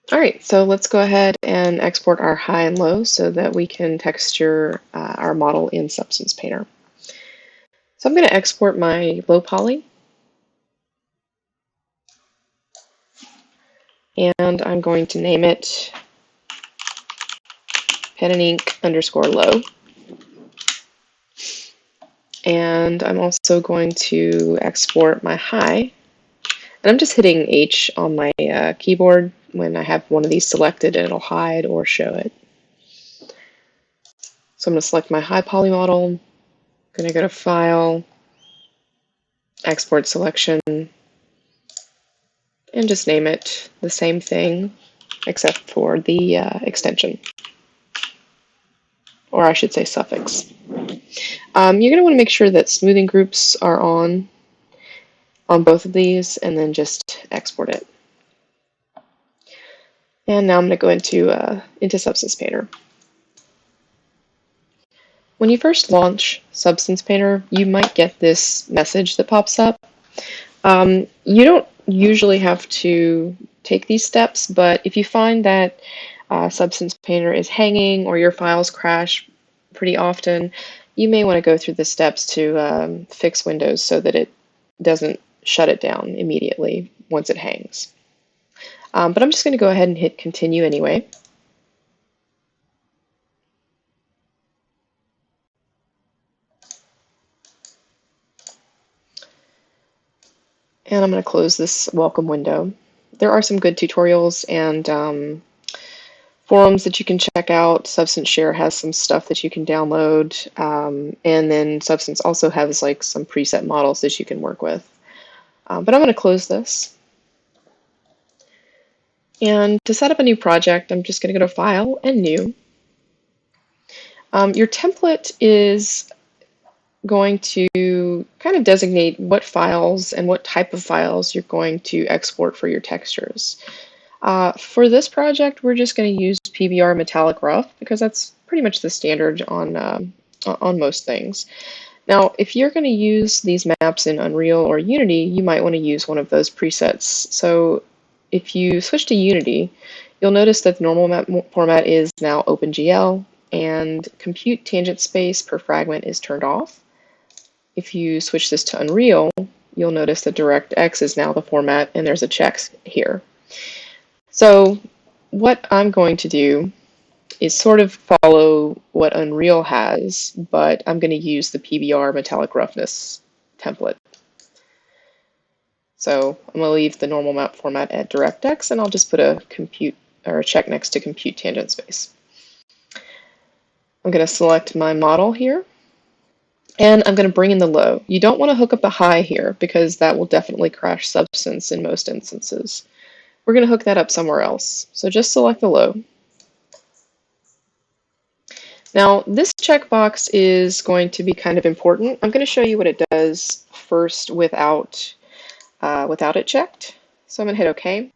All right, so let's go ahead and export our high and low so that we can texture our model in Substance Painter. So I'm going to export my low poly, and I'm going to name it pen and ink underscore low. And I'm also going to export my high. And I'm just hitting H on my keyboard when I have one of these selected, and it'll hide or show it. So I'm going to select my high poly model. I'm going to go to File, Export Selection, and just name it the same thing except for the extension, or I should say suffix. You're going to want to make sure that smoothing groups are on both of these, and then just export it. And now I'm going to go into Substance Painter. When you first launch Substance Painter, you might get this message that pops up. You don't usually have to take these steps, but if you find that Substance Painter is hanging or your files crash pretty often, you may want to go through the steps to fix Windows so that it doesn't shut it down immediately once it hangs. But I'm just going to go ahead and hit continue anyway. And I'm going to close this welcome window. There are some good tutorials and forums that you can check out. Substance Share has some stuff that you can download, and then Substance also has like some preset models that you can work with. But I'm going to close this. And to set up a new project, I'm just going to go to File and New. Your template is going to kind of designate what files and what type of files you're going to export for your textures. For this project, we're just going to use PBR metallic rough because that's pretty much the standard on most things. Now, if you're going to use these maps in Unreal or Unity, you might want to use one of those presets. So if you switch to Unity, you'll notice that the normal map format is now OpenGL, and compute tangent space per fragment is turned off. If you switch this to Unreal, you'll notice that DirectX is now the format, and there's a check here. So what I'm going to do is sort of follow what Unreal has, but I'm going to use the PBR metallic roughness template. So I'm going to leave the normal map format at DirectX, and I'll just put a compute or a check next to compute tangent space. I'm going to select my model here, and I'm going to bring in the low. You don't want to hook up the high here because that will definitely crash Substance in most instances. We're going to hook that up somewhere else. So just select the low. Now, this checkbox is going to be kind of important. I'm going to show you what it does first without it checked. So I'm going to hit OK.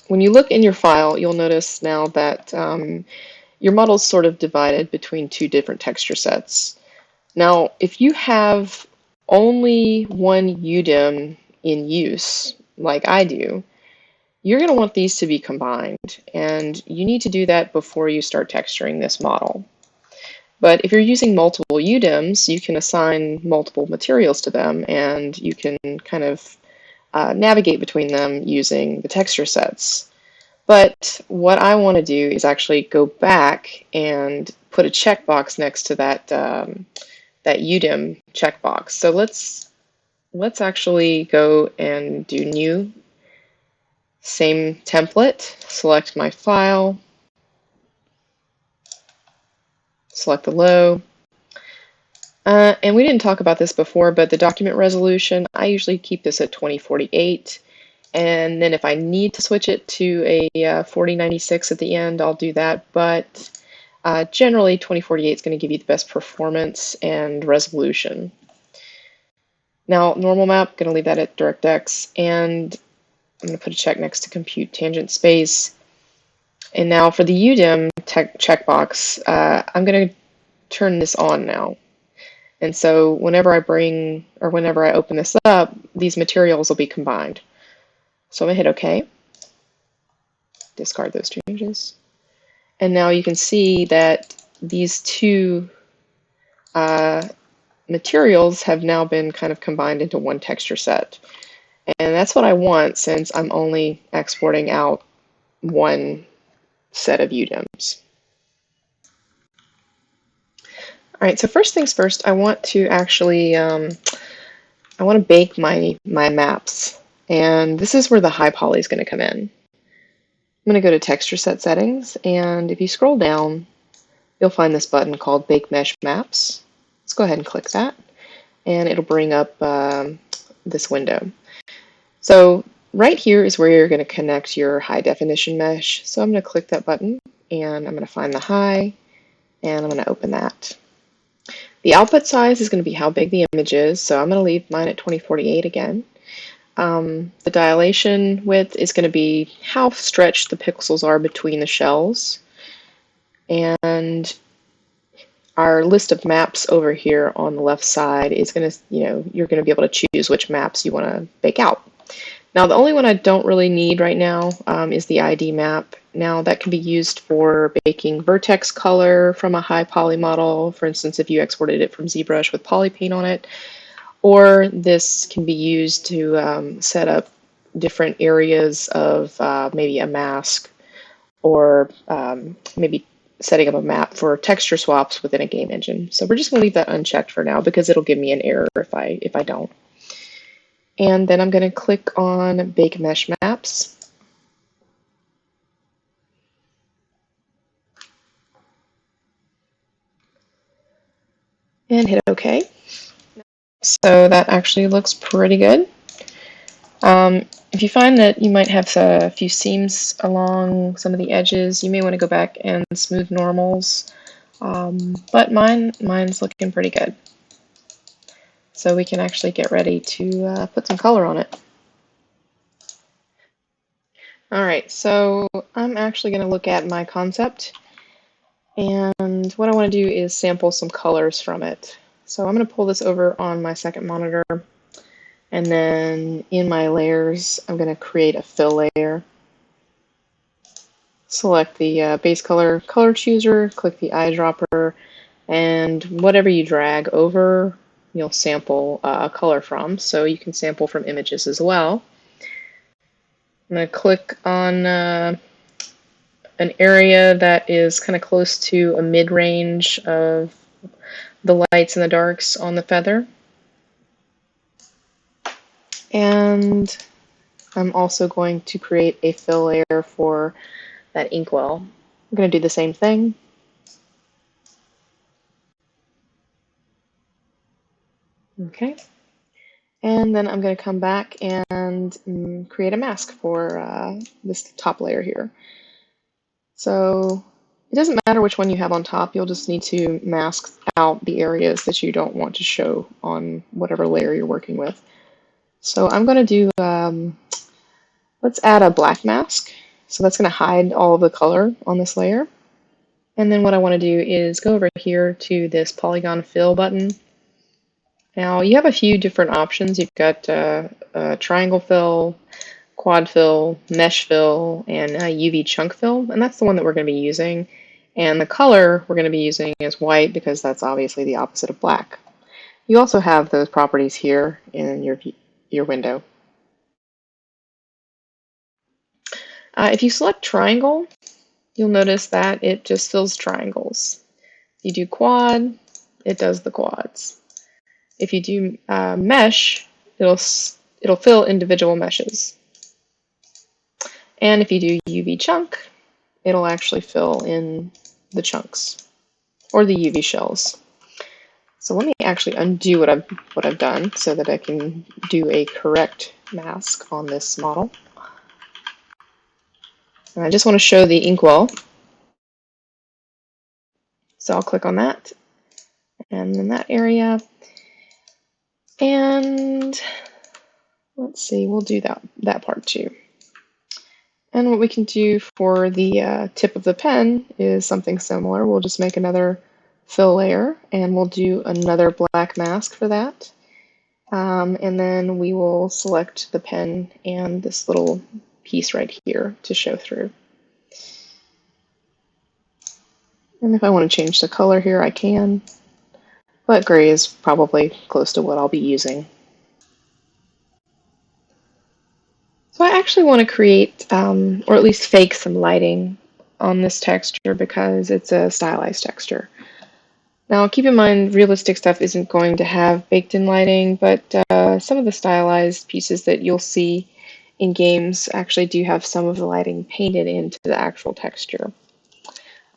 When you look in your file, you'll notice now that your model is sort of divided between two different texture sets. Now, if you have only one UDIM in use, like I do, you're going to want these to be combined, and you need to do that before you start texturing this model. But if you're using multiple UDIMs, you can assign multiple materials to them, and you can kind of navigate between them using the texture sets. But what I want to do is actually go back and put a checkbox next to that that UDIM checkbox. So let's actually go and do new, same template, select my file, select the low. And we didn't talk about this before, but the document resolution, I usually keep this at 2048. And then if I need to switch it to a 4096 at the end, I'll do that. But generally, 2048 is going to give you the best performance and resolution. Now, normal map, going to leave that at DirectX, and I'm going to put a check next to compute tangent space. And now for the UDIM checkbox, I'm going to turn this on now. And so whenever I open this up, these materials will be combined. So I'm gonna hit OK, discard those changes. And now you can see that these two materials have now been kind of combined into one texture set. And that's what I want since I'm only exporting out one set of UDIMs. All right, so first things first, I want to actually, I want to bake my maps. And this is where the high poly is going to come in. I'm going to go to texture set settings, and if you scroll down, you'll find this button called Bake Mesh Maps. Let's go ahead and click that, and it'll bring up this window. So right here is where you're going to connect your high definition mesh. So I'm going to click that button, and I'm going to find the high, and I'm going to open that. The output size is going to be how big the image is, so I'm going to leave mine at 2048 again. The dilation width is going to be how stretched the pixels are between the shells. And our list of maps over here on the left side is going to, you're going to be able to choose which maps you want to bake out. Now, the only one I don't really need right now is the ID map. Now, that can be used for baking vertex color from a high poly model, for instance, if you exported it from ZBrush with polypaint on it, or this can be used to set up different areas of maybe a mask, or maybe setting up a map for texture swaps within a game engine. So we're just going to leave that unchecked for now because it'll give me an error if I don't. And then I'm going to click on Bake Mesh Maps. And hit OK. So that actually looks pretty good. If you find that you might have a few seams along some of the edges, you may want to go back and smooth normals. But mine's looking pretty good. So we can actually get ready to put some color on it. All right, so I'm actually going to look at my concept, and what I want to do is sample some colors from it. So I'm going to pull this over on my second monitor, and then in my layers, I'm going to create a fill layer. Select the base color chooser, click the eyedropper, and whatever you drag over, you'll sample a color from. So you can sample from images as well. I'm going to click on an area that is kind of close to a mid-range of the lights and the darks on the feather. And I'm also going to create a fill layer for that Inkwell. I'm going to do the same thing. Okay. And then I'm going to come back and create a mask for this top layer here. So it doesn't matter which one you have on top, you'll just need to mask out the areas that you don't want to show on whatever layer you're working with. So I'm going to do, let's add a black mask. So that's going to hide all of the color on this layer. And then what I want to do is go over here to this polygon fill button. Now you have a few different options. You've got triangle fill, quad fill, mesh fill, and UV chunk fill, and that's the one that we're going to be using. And the color we're going to be using is white because that's obviously the opposite of black. You also have those properties here in your window. If you select triangle, you'll notice that it just fills triangles. If you do quad, it does the quads. If you do mesh, it'll fill individual meshes. And if you do UV chunk, it'll actually fill in the chunks or the UV shells. So let me actually undo what I've done so that I can do a correct mask on this model. And I just want to show the Inkwell. So I'll click on that and in that area. And let's see, we'll do that part too. And what we can do for the tip of the pen is something similar. We'll just make another fill layer and we'll do another black mask for that. And then we will select the pen and this little piece right here to show through. And if I want to change the color here, I can, but gray is probably close to what I'll be using. So I actually want to create, or at least fake some lighting on this texture because it's a stylized texture. Now keep in mind, realistic stuff isn't going to have baked-in lighting, but some of the stylized pieces that you'll see in games actually do have some of the lighting painted into the actual texture.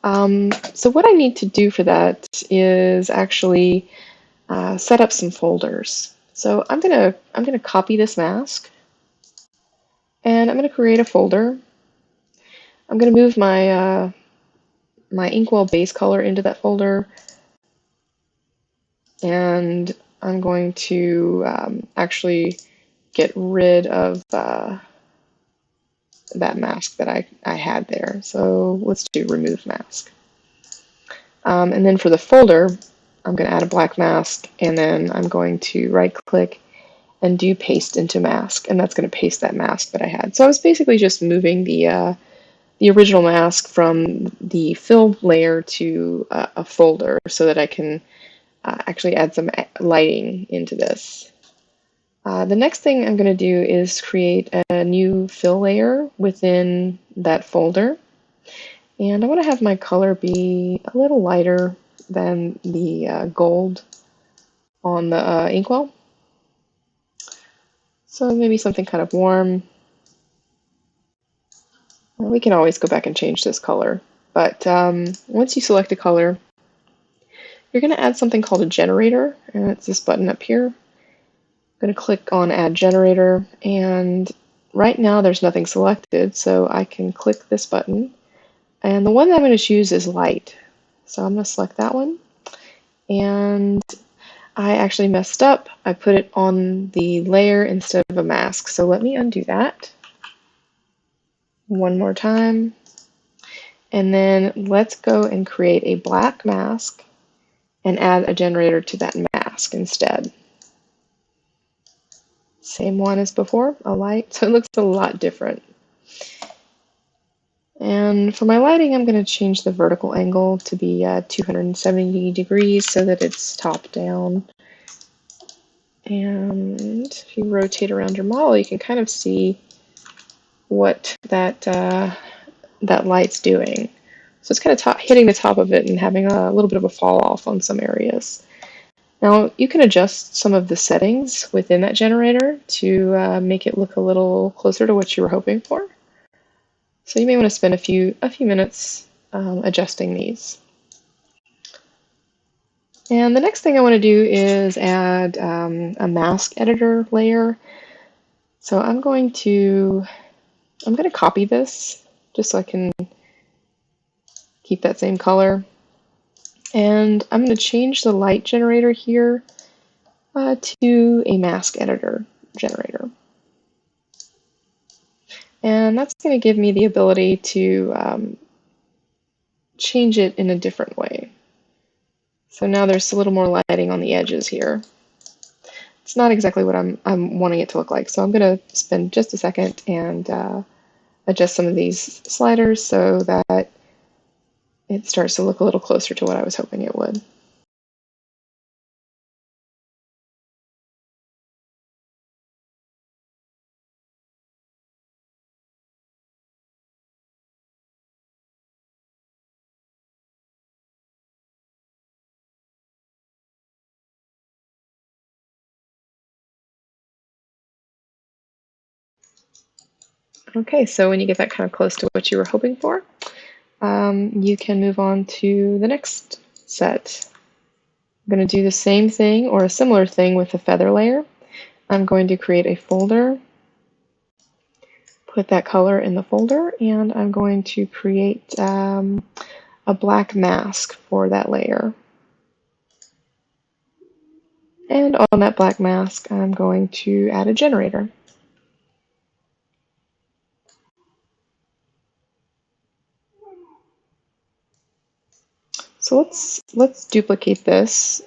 So what I need to do for that is actually set up some folders. So I'm gonna copy this mask and I'm gonna create a folder. I'm gonna move my Inkwell base color into that folder, and I'm going to actually get rid of that mask that I had there. So let's do remove mask. And then for the folder, I'm going to add a black mask, and then I'm going to right click and do paste into mask, and that's going to paste that mask that I had. So I was basically just moving the original mask from the filled layer to a folder so that I can actually add some lighting into this. The next thing I'm going to do is create a new fill layer within that folder. And I want to have my color be a little lighter than the gold on the Inkwell. So maybe something kind of warm. We can always go back and change this color. But once you select a color, you're going to add something called a generator, and it's this button up here. I'm going to click on Add Generator, and right now there's nothing selected, so I can click this button. And the one that I'm going to choose is Light. So I'm going to select that one. And I actually messed up. I put it on the layer instead of a mask. So let me undo that one more time. And then let's go and create a black mask and add a generator to that mask instead. Same one as before, a light, so it looks a lot different. And for my lighting, I'm going to change the vertical angle to be 270 degrees so that it's top down. And if you rotate around your model, you can kind of see what that light's doing. So it's kind of hitting the top of it and having a little bit of a fall off on some areas. Now you can adjust some of the settings within that generator to make it look a little closer to what you were hoping for. So you may want to spend a few minutes adjusting these. And the next thing I want to do is add a mask editor layer. So I'm going to copy this just so I can keep that same color. And I'm going to change the light generator here to a mask editor generator. And that's going to give me the ability to change it in a different way. So now there's a little more lighting on the edges here. It's not exactly what I'm wanting it to look like, so I'm going to spend just a second and adjust some of these sliders so that it starts to look a little closer to what I was hoping it would. Okay, so when you get that kind of close to what you were hoping for, you can move on to the next set. I'm going to do the same thing or a similar thing with the feather layer. I'm going to create a folder, put that color in the folder, and I'm going to create a black mask for that layer. And on that black mask, I'm going to add a generator. So let's duplicate this.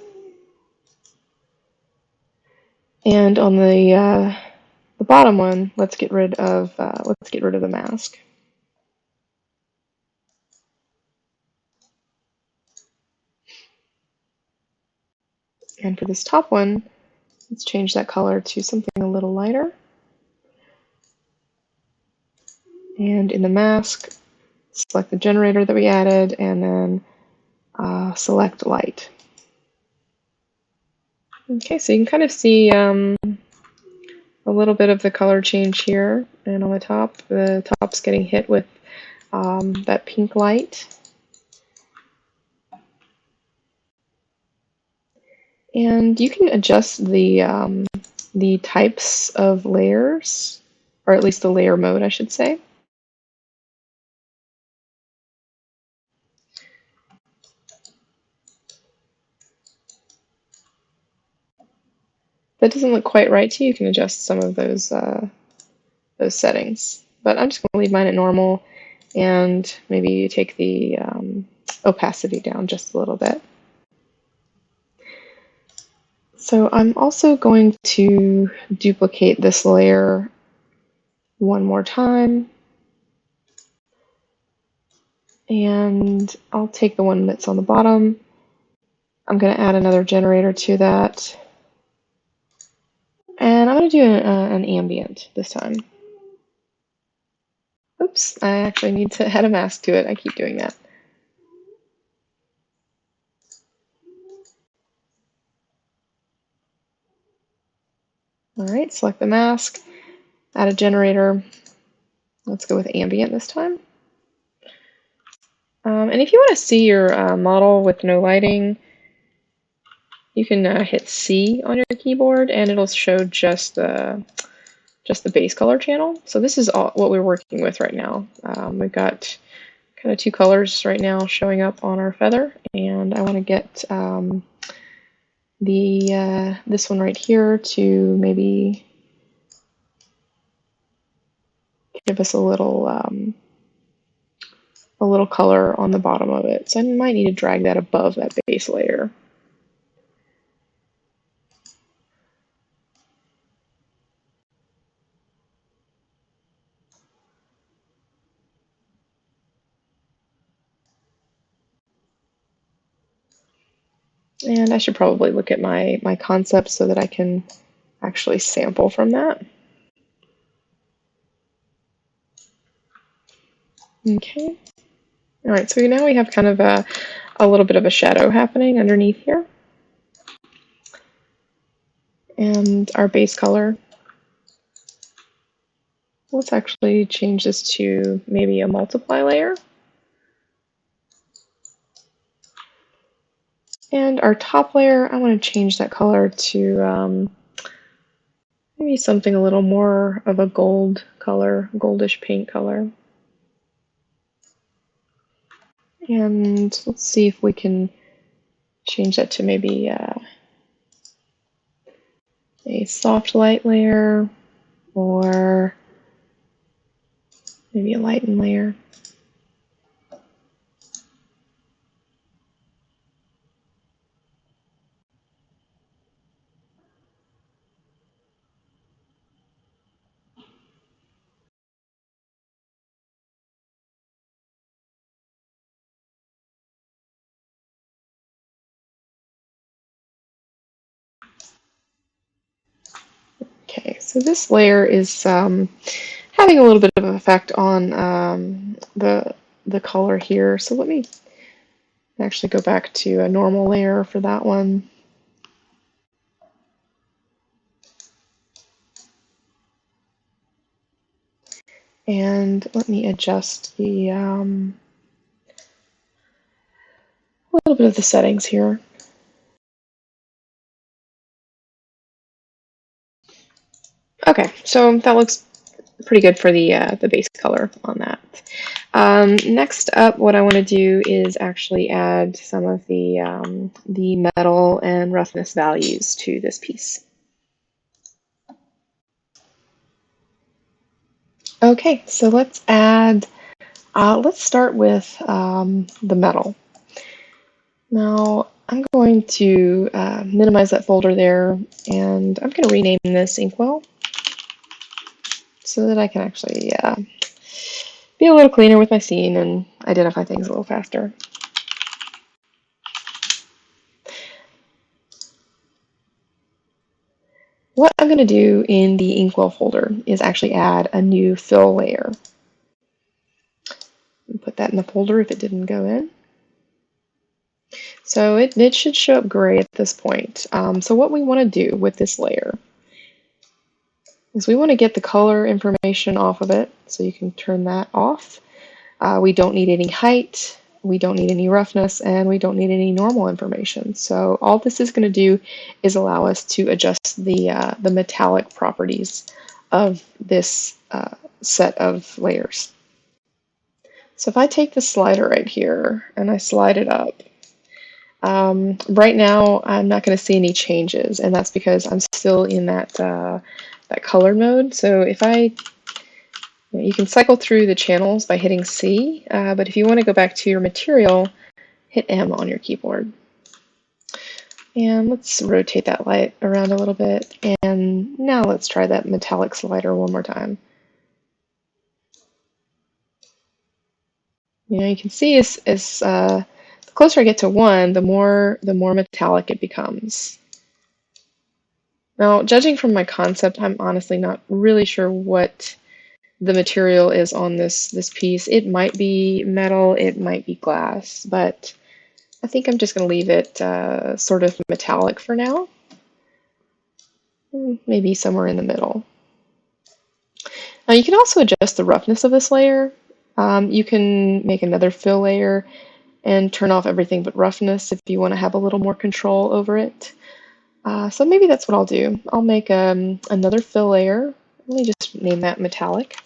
And on the bottom one, let's get rid of the mask. And for this top one, let's change that color to something a little lighter. And in the mask, select the generator that we added, and then select light. Okay, so you can kind of see a little bit of the color change here, and on the top's getting hit with that pink light. And you can adjust the types of layers, or at least the layer mode, I should say. If that doesn't look quite right to you, you can adjust some of those settings. But I'm just going to leave mine at normal, and maybe take the opacity down just a little bit. So I'm also going to duplicate this layer one more time, and I'll take the one that's on the bottom. I'm going to add another generator to that, and I'm going to do an ambient this time. Oops, I actually need to add a mask to it. I keep doing that. All right, select the mask, add a generator. Let's go with ambient this time. And if you want to see your model with no lighting, you can hit C on your keyboard, and it'll show just the base color channel. So this is all what we're working with right now. We've got kind of two colors right now showing up on our feather, and I want to get this one right here to maybe give us a little color on the bottom of it. So I might need to drag that above that base layer. And I should probably look at my concept so that I can actually sample from that. Okay. All right, so now we have kind of a little bit of a shadow happening underneath here. And our base color, let's actually change this to maybe a multiply layer. And our top layer, I want to change that color to maybe something a little more of a gold color, goldish paint color. And let's see if we can change that to maybe a soft light layer, or maybe a lighten layer. Okay, so this layer is having a little bit of an effect on the color here. So let me actually go back to a normal layer for that one. And let me adjust the a little bit of the settings here. Okay, so that looks pretty good for the base color on that. Next up, what I want to do is actually add some of the metal and roughness values to this piece. Okay, so let's start with the metal. Now, I'm going to minimize that folder there, and I'm going to rename this Inkwell so that I can actually be a little cleaner with my scene and identify things a little faster. What I'm going to do in the Inkwell folder is actually add a new fill layer. Put that in the folder if it didn't go in. So it should show up gray at this point. So what we want to do with this layer is we want to get the color information off of it, so you can turn that off. We don't need any height, we don't need any roughness, and we don't need any normal information. So all this is going to do is allow us to adjust the metallic properties of this set of layers. So if I take the slider right here and I slide it up, right now I'm not going to see any changes, and that's because I'm still in that color mode. So if you can cycle through the channels by hitting C, but if you want to go back to your material, hit M on your keyboard. And let's rotate that light around a little bit, and now let's try that metallic slider one more time. You can see as the closer I get to 1, the more metallic it becomes. Now, judging from my concept, I'm honestly not really sure what the material is on this piece. It might be metal, it might be glass, but I think I'm just going to leave it sort of metallic for now. Maybe somewhere in the middle. Now you can also adjust the roughness of this layer. You can make another fill layer and turn off everything but roughness if you want to have a little more control over it. So maybe that's what I'll do. I'll make another fill layer. Let me just name that metallic.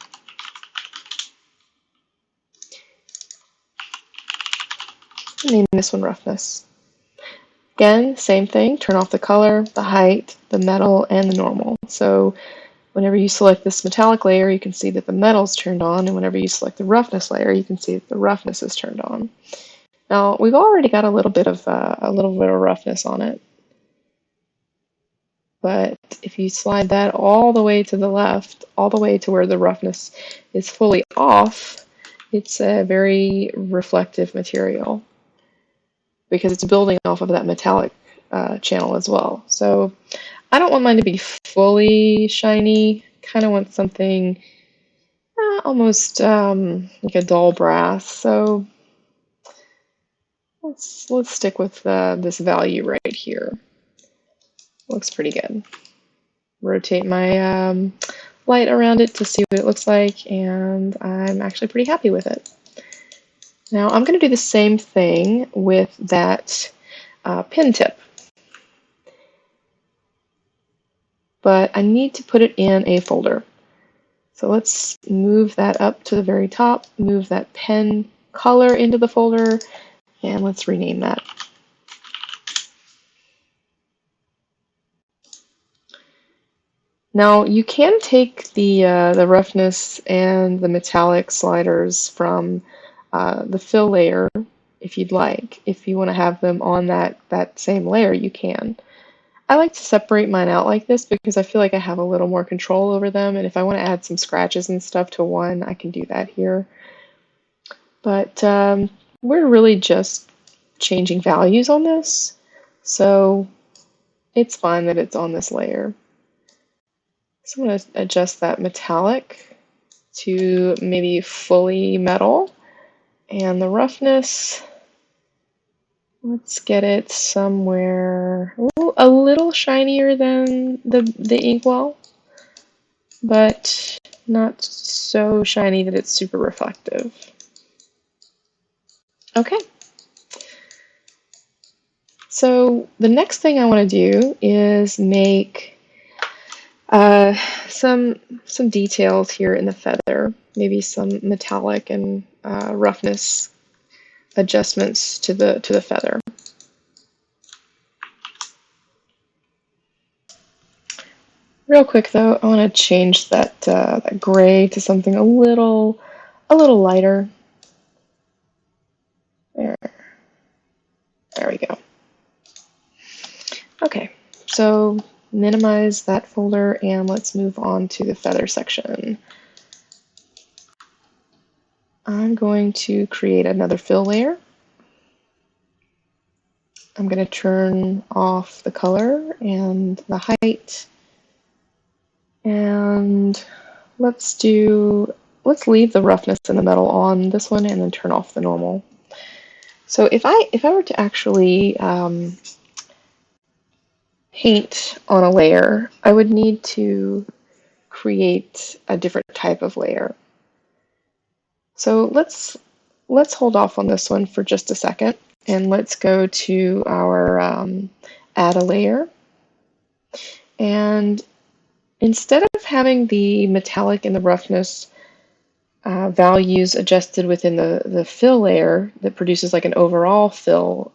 Name this one roughness. Again, same thing, turn off the color, the height, the metal, and the normal. So whenever you select this metallic layer, you can see that the metal's turned on, and whenever you select the roughness layer, you can see that the roughness is turned on. Now, we've already got a little bit of roughness on it, but if you slide that all the way to the left, all the way to where the roughness is fully off, it's a very reflective material, because it's building off of that metallic channel as well. So I don't want mine to be fully shiny. Kind of want something almost like a dull brass. So let's stick with this value right here. Looks pretty good. Rotate my light around it to see what it looks like, and I'm actually pretty happy with it. Now I'm going to do the same thing with that pin tip, but I need to put it in a folder. So let's move that up to the very top, move that pen color into the folder, and let's rename that. Now you can take the roughness and the metallic sliders from the fill layer if you'd like. If you want to have them on that same layer, you can. I like to separate mine out like this because I feel like I have a little more control over them, and if I want to add some scratches and stuff to one, I can do that here. But we're really just changing values on this, so it's fine that it's on this layer. So I'm going to adjust that metallic to maybe fully metal, and the roughness, let's get it somewhere a little shinier than the Inkwell, but not so shiny that it's super reflective. Okay. So the next thing I want to do is make some details here in the feather, maybe some metallic and roughness adjustments to the feather. Real quick though, I want to change that that gray to something a little lighter. There we go. Okay, so minimize that folder and let's move on to the feather section. I'm going to create another fill layer. I'm going to turn off the color and the height, and let's leave the roughness in the metal on this one and then turn off the normal. So if I were to actually paint on a layer, I would need to create a different type of layer. So let's hold off on this one for just a second, and let's go to our add a layer. And instead of having the metallic and the roughness values adjusted within the fill layer that produces like an overall fill,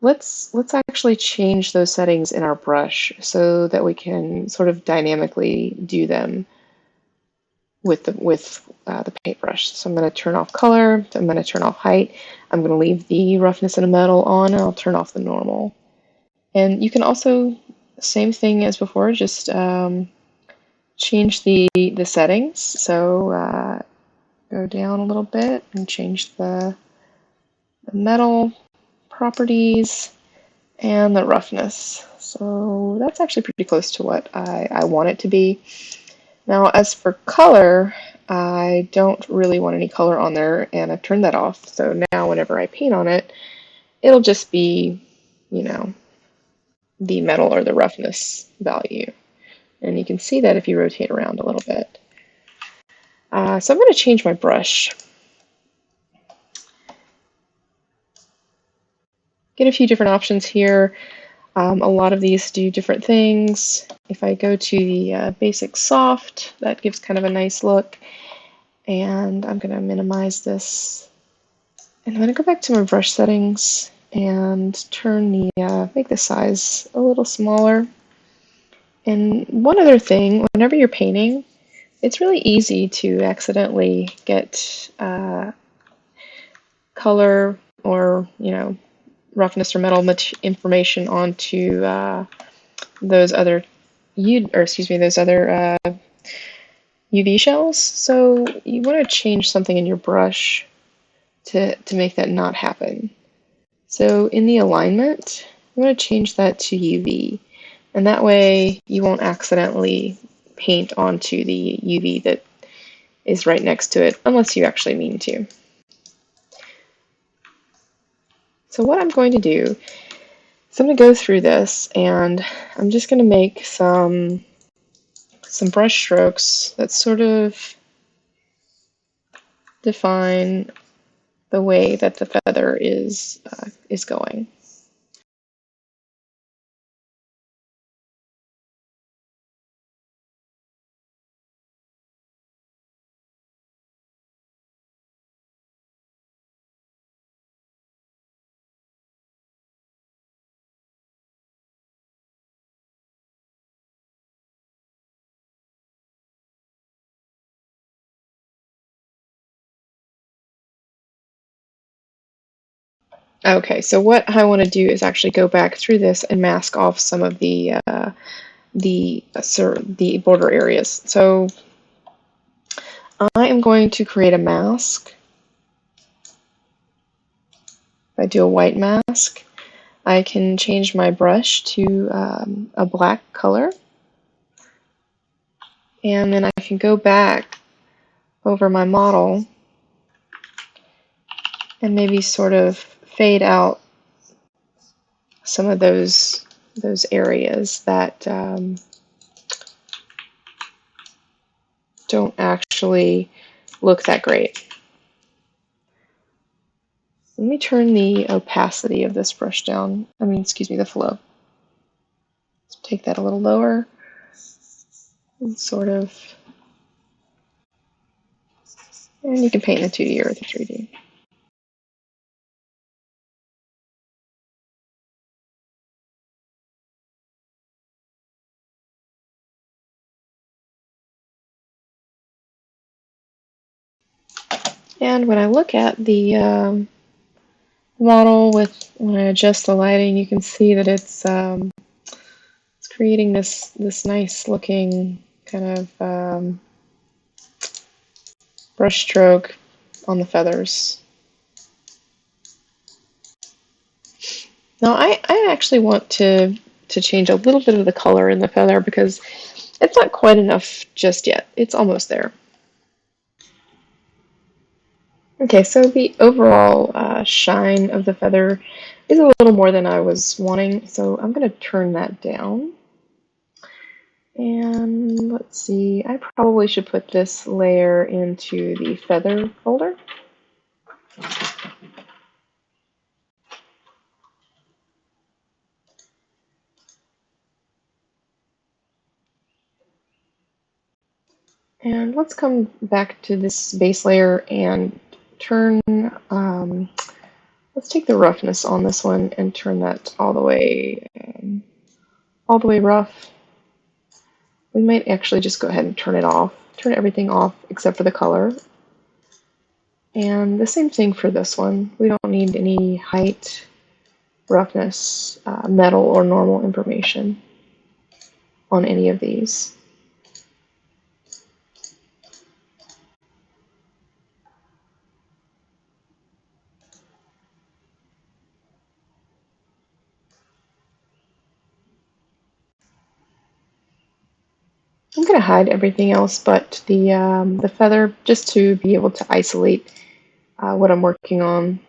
let's actually change those settings in our brush so that we can sort of dynamically do them with the paintbrush. So I'm going to turn off color, I'm going to turn off height, I'm going to leave the roughness and metal on, and I'll turn off the normal. And you can also, same thing as before, just change the settings. So go down a little bit and change the metal properties and the roughness. So that's actually pretty close to what I want it to be. Now, as for color, I don't really want any color on there, and I've turned that off. So now whenever I paint on it, it'll just be, you know, the metal or the roughness value. And you can see that if you rotate around a little bit. So I'm going to change my brush. Get a few different options here. A lot of these do different things. If I go to the basic soft, that gives kind of a nice look. And I'm going to minimize this. And I'm going to go back to my brush settings and turn the make the size a little smaller. And one other thing, whenever you're painting, it's really easy to accidentally get color or roughness or metal information onto those other UV shells. So you want to change something in your brush to make that not happen. So in the alignment, I'm going to change that to UV, and that way you won't accidentally paint onto the UV that is right next to it unless you actually mean to. So what I'm going to do is I'm going to go through this, and I'm just going to make some brush strokes that sort of define the way that the feather is going. Okay, so what I want to do is actually go back through this and mask off some of the border areas. So I am going to create a mask. If I do a white mask, I can change my brush to a black color, and then I can go back over my model and maybe sort of fade out some of those areas that don't actually look that great. Let me turn the opacity of this brush down. The flow. So take that a little lower and and you can paint in the 2D or the 3D. And when I look at the model when I adjust the lighting, you can see that it's creating this nice looking kind of brush stroke on the feathers. Now I actually want to change a little bit of the color in the feather because it's not quite enough just yet. It's almost there. Okay, so the overall shine of the feather is a little more than I was wanting, so I'm going to turn that down. And let's see, I probably should put this layer into the feather folder. And let's come back to this base layer and turn, let's take the roughness on this one and turn that all the way rough. We might actually just go ahead and turn it off, turn everything off except for the color. And the same thing for this one. We don't need any height, roughness, metal, or normal information on any of these. I'm going to hide everything else but the feather just to be able to isolate what I'm working on.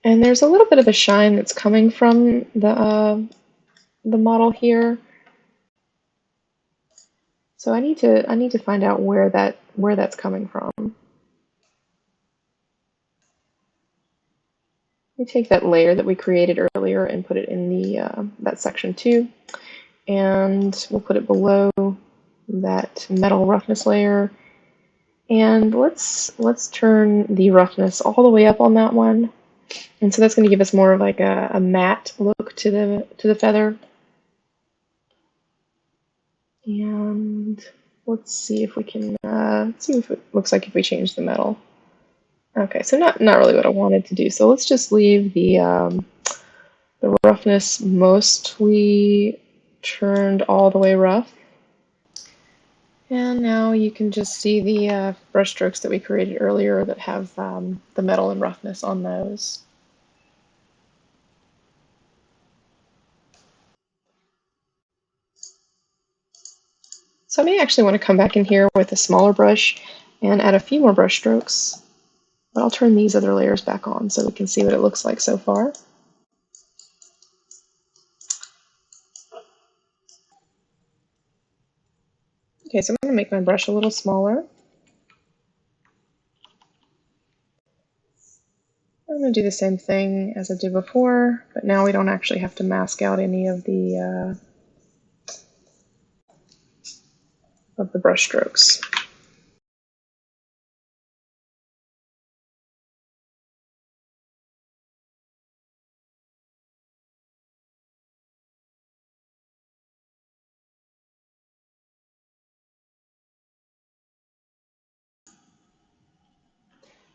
And there's a little bit of a shine that's coming from the model here. So I need to find out where that's coming from. We take that layer that we created earlier and put it in the that section 2, and we'll put it below that metal roughness layer. And let's turn the roughness all the way up on that one. And so that's going to give us more of like a matte look to the feather. And let's see if we can see if it looks like if we change the metal. Okay, so not really what I wanted to do. So let's just leave the roughness mostly turned all the way rough. And now you can just see the brush strokes that we created earlier that have the metal and roughness on those. So I may actually want to come back in here with a smaller brush and add a few more brush strokes. But I'll turn these other layers back on so we can see what it looks like so far. Okay, so I'm going to make my brush a little smaller. I'm going to do the same thing as I did before, but now we don't actually have to mask out any of the brush strokes.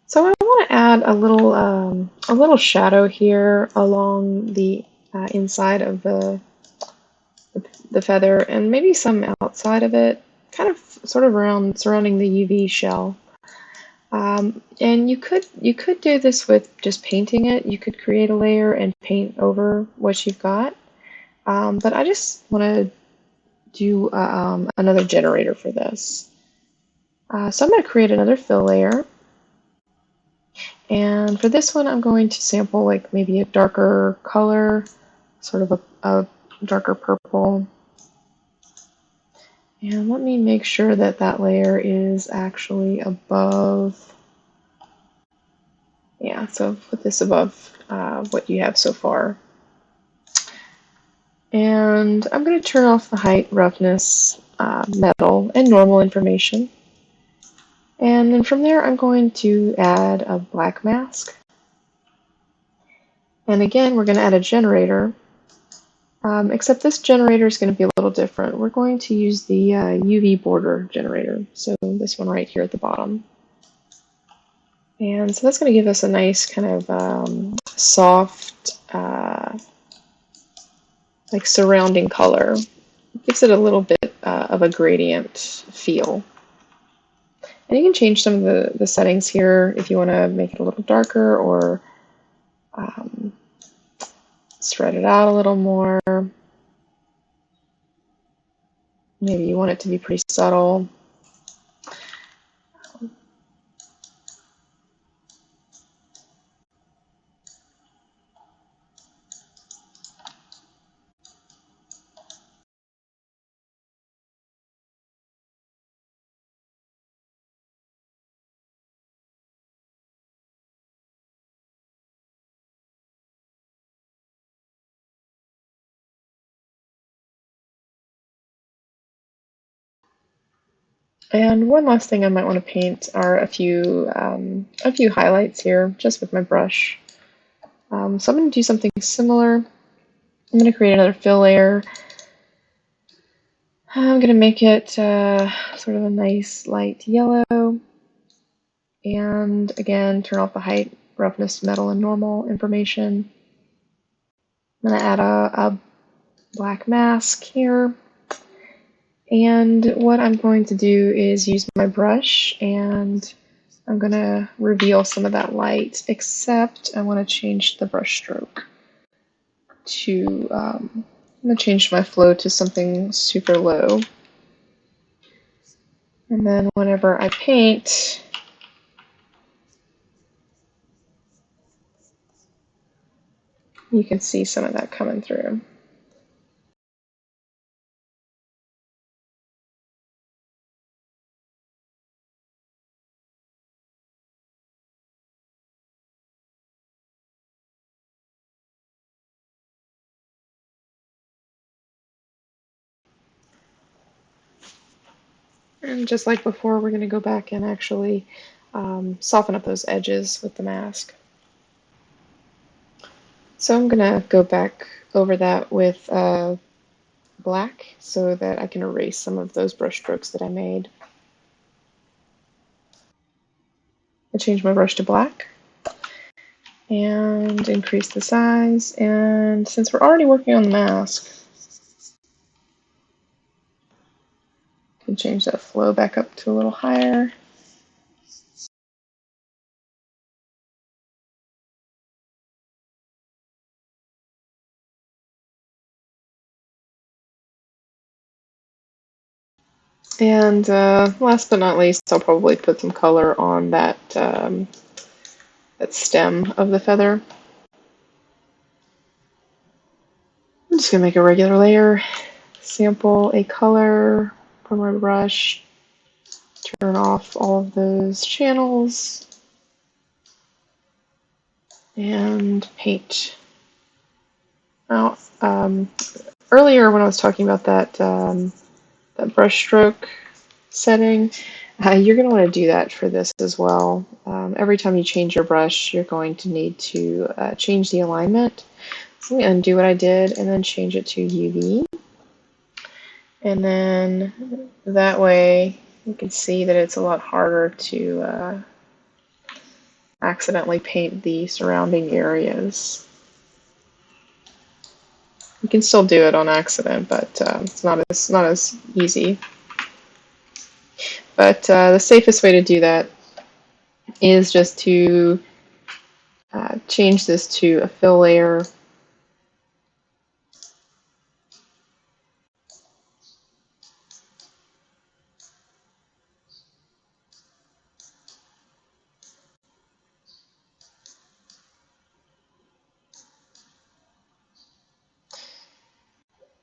So I want to add a little shadow here along the inside of the feather, and maybe some outside of it, kind of sort of around surrounding the UV shell. And you could do this with just painting it. You could create a layer and paint over what you've got. But I just want to do another generator for this. So I'm going to create another fill layer. And for this one, I'm going to sample like maybe a darker color, sort of a darker purple. And let me make sure that that layer is actually above. Yeah, so put this above what you have so far. And I'm going to turn off the height, roughness, metal, and normal information. And then from there, I'm going to add a black mask. And again, we're going to add a generator, except this generator is going to be a little different. We're going to use the UV border generator, so this one right here at the bottom. And so that's going to give us a nice kind of soft, like surrounding color. It gives it a little bit of a gradient feel. And you can change some of the settings here if you want to make it a little darker or spread it out a little more. Maybe you want it to be pretty subtle. And one last thing I might want to paint are a few highlights here, just with my brush. So I'm going to do something similar. I'm going to create another fill layer. I'm going to make it sort of a nice light yellow. And again, turn off the height, roughness, metal, and normal information. I'm going to add a black mask here. And what I'm going to do is use my brush and I'm going to reveal some of that light, except I want to change the brush stroke to, I'm going to change my flow to something super low. And then whenever I paint, you can see some of that coming through. And just like before, we're going to go back and actually soften up those edges with the mask. So I'm going to go back over that with black so that I can erase some of those brush strokes that I made. I change my brush to black and increase the size. And since we're already working on the mask, I can change that flow back up to a little higher. And last but not least, I'll probably put some color on that that stem of the feather. I'm just going to make a regular layer, sample a color from my brush, turn off all of those channels, and paint. Now, earlier when I was talking about that brush stroke setting, you're going to want to do that for this as well. Every time you change your brush, you're going to need to change the alignment. So let me undo what I did and then change it to UV. And then that way you can see that it's a lot harder to accidentally paint the surrounding areas. You can still do it on accident, but it's not as easy. But the safest way to do that is just to change this to a fill layer.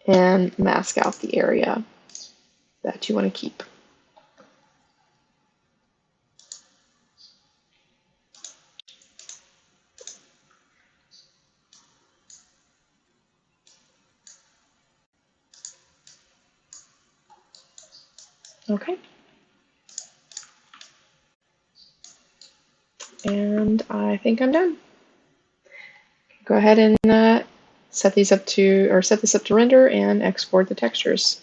And mask out the area that you want to keep. Okay. And I think I'm done. Go ahead and set this up to render and export the textures.